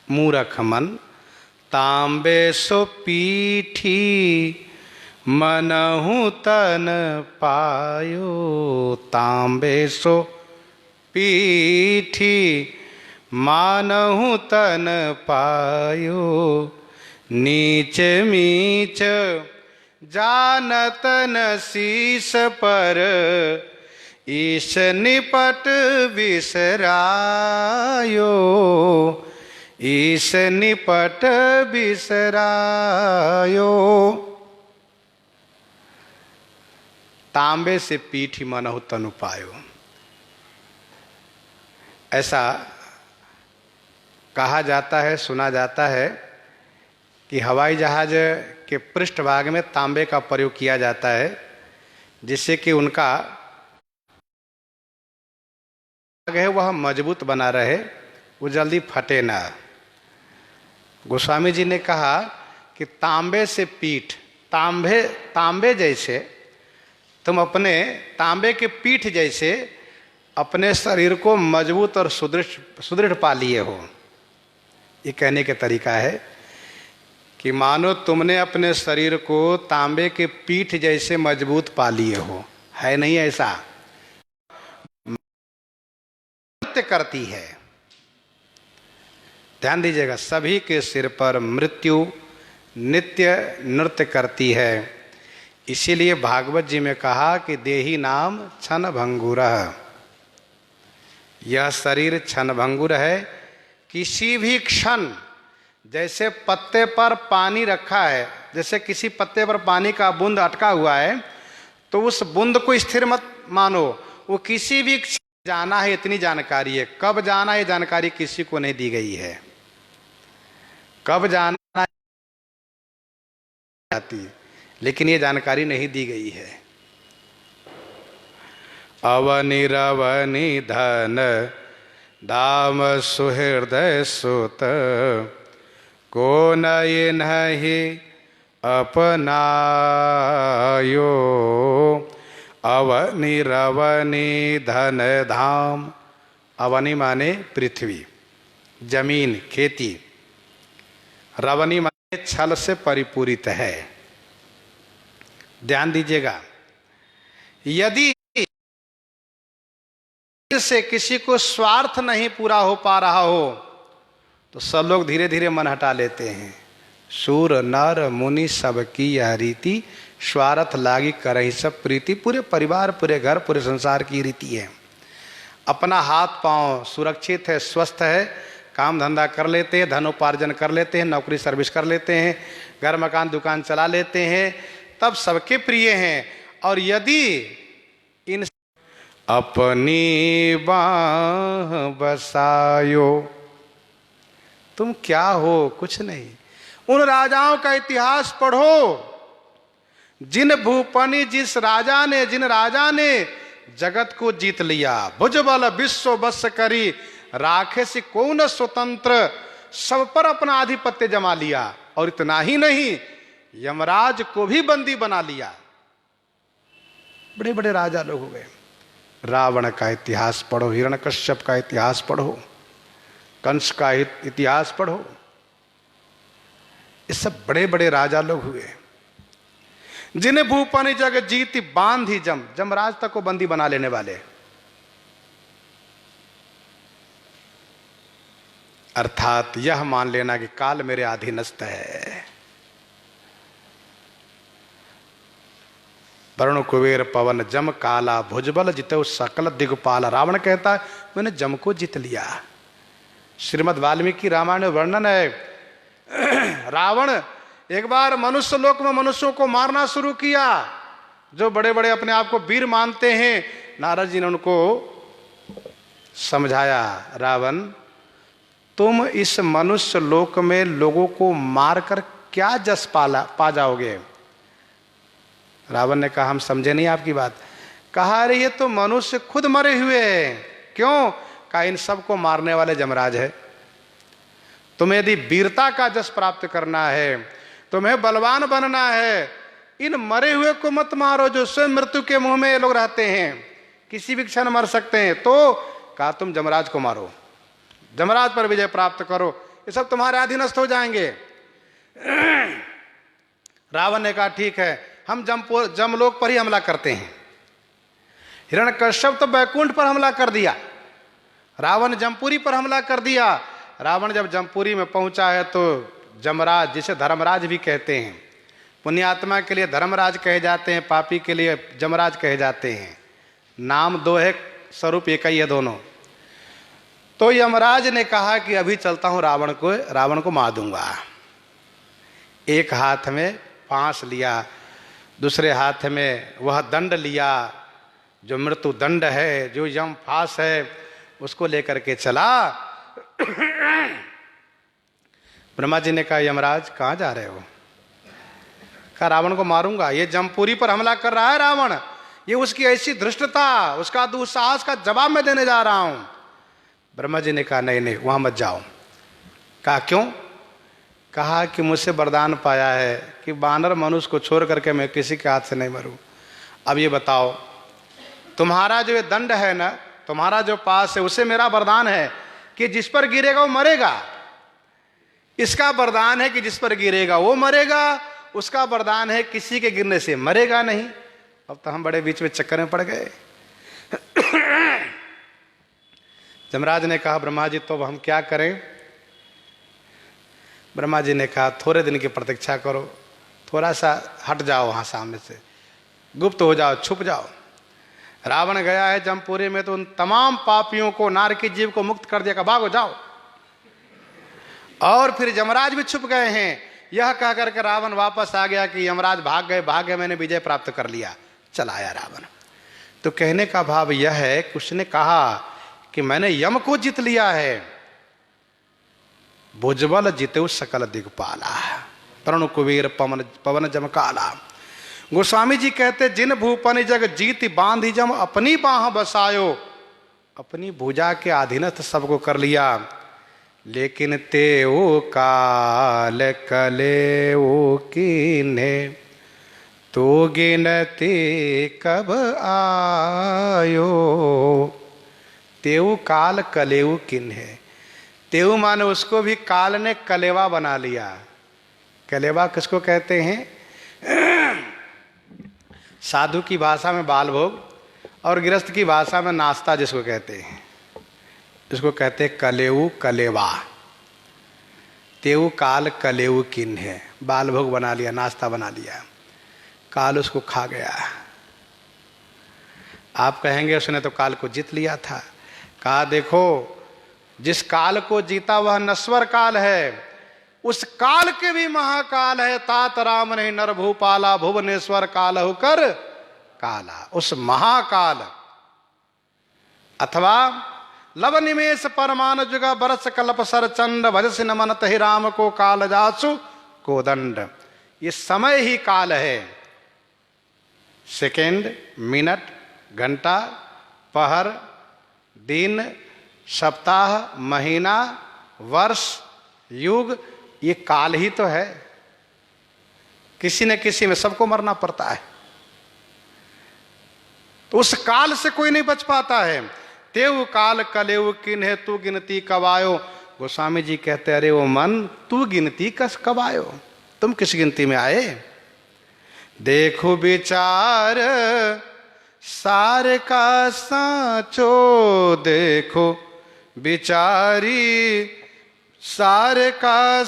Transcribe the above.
मूरख मन तांबे सो पीठी मनहु तन पायो। तांबे सो पीठी मानहु तन पायो। नीच मीच जानत न शीस पर ईश निपट बिसरायो। ईश निपट बिसरायो। तांबे से पीठी मनहु तनु पायो। ऐसा कहा जाता है, सुना जाता है कि हवाई जहाज के पृष्ठभाग में तांबे का प्रयोग किया जाता है, जिससे कि उनका है वह मजबूत बना रहे, वो जल्दी फटे ना। गोस्वामी जी ने कहा कि तांबे से पीठ, तांबे जैसे तुम अपने तांबे के पीठ जैसे अपने शरीर को मजबूत और सुदृढ़ पा लिए हो। ये कहने का तरीका है कि मानो तुमने अपने शरीर को तांबे के पीठ जैसे मजबूत पा लिए हो। है नहीं ऐसा? नृत्य करती है, ध्यान दीजिएगा, सभी के सिर पर मृत्यु नित्य नृत्य करती है। इसीलिए भागवत जी में कहा कि देही नाम क्षण भंगुरः, यह शरीर क्षण भंगुर है। किसी भी क्षण, जैसे पत्ते पर पानी रखा है, जैसे किसी पत्ते पर पानी का बूंद अटका हुआ है, तो उस बूंद को स्थिर मत मानो, वो किसी भी क्षण जाना है, इतनी जानकारी है। कब जाना है जानकारी किसी को नहीं दी गई है। कब जाना जाती, लेकिन ये जानकारी नहीं दी गई है। अवनि रवनि धन दाम सुहृदय सुत को नये नहीं अपनायो। अवनि रवनि धन धाम, अवनि माने पृथ्वी, जमीन, खेती। रवनि माने छल से परिपूरित है। ध्यान दीजिएगा, यदि से किसी को स्वार्थ नहीं पूरा हो पा रहा हो तो सब लोग धीरे धीरे मन हटा लेते हैं। सूर नर मुनि सबकी यह रीति, स्वार्थ लागी करहि सब प्रीति। पूरे परिवार, पूरे घर, पूरे संसार की रीति है। अपना हाथ पांव सुरक्षित है, स्वस्थ है, काम धंधा कर लेते हैं, धन उपार्जन कर लेते हैं, नौकरी सर्विस कर लेते हैं, घर मकान दुकान चला लेते हैं, तब सबके प्रिय हैं। और यदि इन अपनी बाह बसायो, तुम क्या हो? कुछ नहीं। उन राजाओं का इतिहास पढ़ो, जिन भूपनि जिस राजा ने, जिन राजा ने जगत को जीत लिया। भुजबल विश्व बस करी राखे से कौन स्वतंत्र, सब पर अपना आधिपत्य जमा लिया। और इतना ही नहीं, यमराज को भी बंदी बना लिया। बड़े बड़े राजा लोग हो गए। रावण का इतिहास पढ़ो, हिरण्यकश्यप का इतिहास पढ़ो, कंस का इतिहास पढ़ो। ये सब बड़े बड़े राजा लोग हुए, जिन्हें भूपनि जग जीती बांधी जमराज तक को बंदी बना लेने वाले। अर्थात यह मान लेना कि काल मेरे अधीनस्थ है। वरुण कुबेर पवन जम काला भुजबल जितो सकल दिगपाल। रावण कहता है मैंने जम को जीत लिया। श्रीमद् वाल्मीकि रामायण में वर्णन है, रावण एक बार मनुष्य लोक में मनुष्यों को मारना शुरू किया। जो बड़े बड़े अपने आप को वीर मानते हैं, नारद जी ने उनको समझाया, रावण तुम इस मनुष्य लोक में लोगों को मारकर क्या जस पा जाओगे। रावण ने कहा हम समझे नहीं आपकी बात। कहा अरे ये तो मनुष्य खुद मरे हुए हैं। क्यों? कहा इन सबको मारने वाले जमराज है। तुम्हें यदि वीरता का जस प्राप्त करना है, तुम्हें बलवान बनना है, इन मरे हुए को मत मारो जो स्वयं मृत्यु के मुंह में ये लोग रहते हैं, किसी भी क्षण मर सकते हैं। तो कहा तुम जमराज को मारो, जमराज पर विजय प्राप्त करो। ये सब तुम्हारे अधीनस्थ हो जाएंगे। रावण ने कहा ठीक है, हम जमलोक पर ही हमला करते हैं। हिरण्यकश्यप तो बैकुंठ पर हमला कर दिया, रावण जमपुरी पर हमला कर दिया। रावण जब जमपुरी में पहुंचा है तो जमराज, जिसे धर्मराज भी कहते हैं, पुण्यात्मा के लिए धर्मराज कहे जाते हैं, पापी के लिए जमराज कहे जाते हैं, नाम दो है, स्वरूप एक ही है दोनों। तो यमराज ने कहा कि अभी चलता हूं रावण को मार दूंगा। एक हाथ में फांस लिया, दूसरे हाथ में वह दंड लिया जो मृत्यु दंड है, जो यम फांस है, उसको लेकर के चला। ब्रह्मा जी ने कहा यमराज कहाँ जा रहे हो? कहा रावण को मारूंगा, ये जमपुरी पर हमला कर रहा है रावण, ये उसकी ऐसी धृष्टता, उसका दुस्साहस का जवाब मैं देने जा रहा हूं। ब्रह्मा जी ने कहा नहीं नहीं वहां मत जाओ। कहा क्यों? कहा कि मुझसे वरदान पाया है कि बानर मनुष्य को छोड़ करके मैं किसी के हाथ से नहीं मरूं। अब ये बताओ, तुम्हारा जो ये दंड है ना, तुम्हारा जो पास है, उसे मेरा वरदान है कि जिस पर गिरेगा वो मरेगा। इसका वरदान है कि जिस पर गिरेगा वो मरेगा, उसका वरदान है किसी के गिरने से मरेगा नहीं। अब तो हम बड़े बीच में चक्कर में पड़ गए। जमराज ने कहा ब्रह्मा जी तो अब हम क्या करें? ब्रह्मा जी ने कहा थोड़े दिन की प्रतीक्षा करो, थोड़ा सा हट जाओ वहां सामने से, गुप्त हो जाओ, छुप जाओ। रावण गया है जमपुरी में तो उन तमाम पापियों को, नारकी जीव को मुक्त कर दिया, भागो जाओ। और फिर यमराज भी छुप गए हैं। यह कह करके रावण वापस आ गया कि यमराज भाग गए, मैंने विजय प्राप्त कर लिया। चला आया रावण। तो कहने का भाव यह है कि उसने कहा कि मैंने यम को जीत लिया है। भुजबल जितेऊ सकल दिगपाला, तरुण कुबेर पवन जम काला। गोस्वामी जी कहते जिन भूपन जग जीत बांधी जम अपनी बाह बसायो, अपनी भुजा के अधीनस्थ सबको कर लिया। लेकिन तेऊ काल कलेऊ कीन्हे, तो गिनती कब आयो। तेऊ काल कलेऊ किन्हे, तेऊ माने उसको भी काल ने कलेवा बना लिया। कलेवा किसको कहते हैं? साधु की भाषा में बाल भोग और गृहस्थ की भाषा में नाश्ता जिसको कहते हैं, इसको कहते हैं कलेऊ कलेवा। तेऊ काल कलेऊ किन्हे, बाल भोग बना लिया, नाश्ता बना लिया, काल उसको खा गया। आप कहेंगे उसने तो काल को जीत लिया था। कहा देखो, जिस काल को जीता वह नश्वर काल है, उस काल के भी महाकाल है। तात राम ने नर भूपाला, भुवनेश्वर काल होकर काला। उस महाकाल अथवा लव निमेश परमान जुगा बरस कल्प सर चंड, भजस न मनत ही राम को काल जासु को दंड। ये समय ही काल है। सेकेंड, मिनट, घंटा, पहर, दिन, सप्ताह, महीना, वर्ष, युग, ये काल ही तो है। किसी न किसी में सबको मरना पड़ता है, तो उस काल से कोई नहीं बच पाता है। तेऊ काल कलेऊ किन्हे, तू गिनती कब आयो। गोस्वामी जी कहते अरे वो मन, तू गिनती कब आयो, तुम किस गिनती में आए? देखो विचार सार का साचो, देखो बिचारी सार का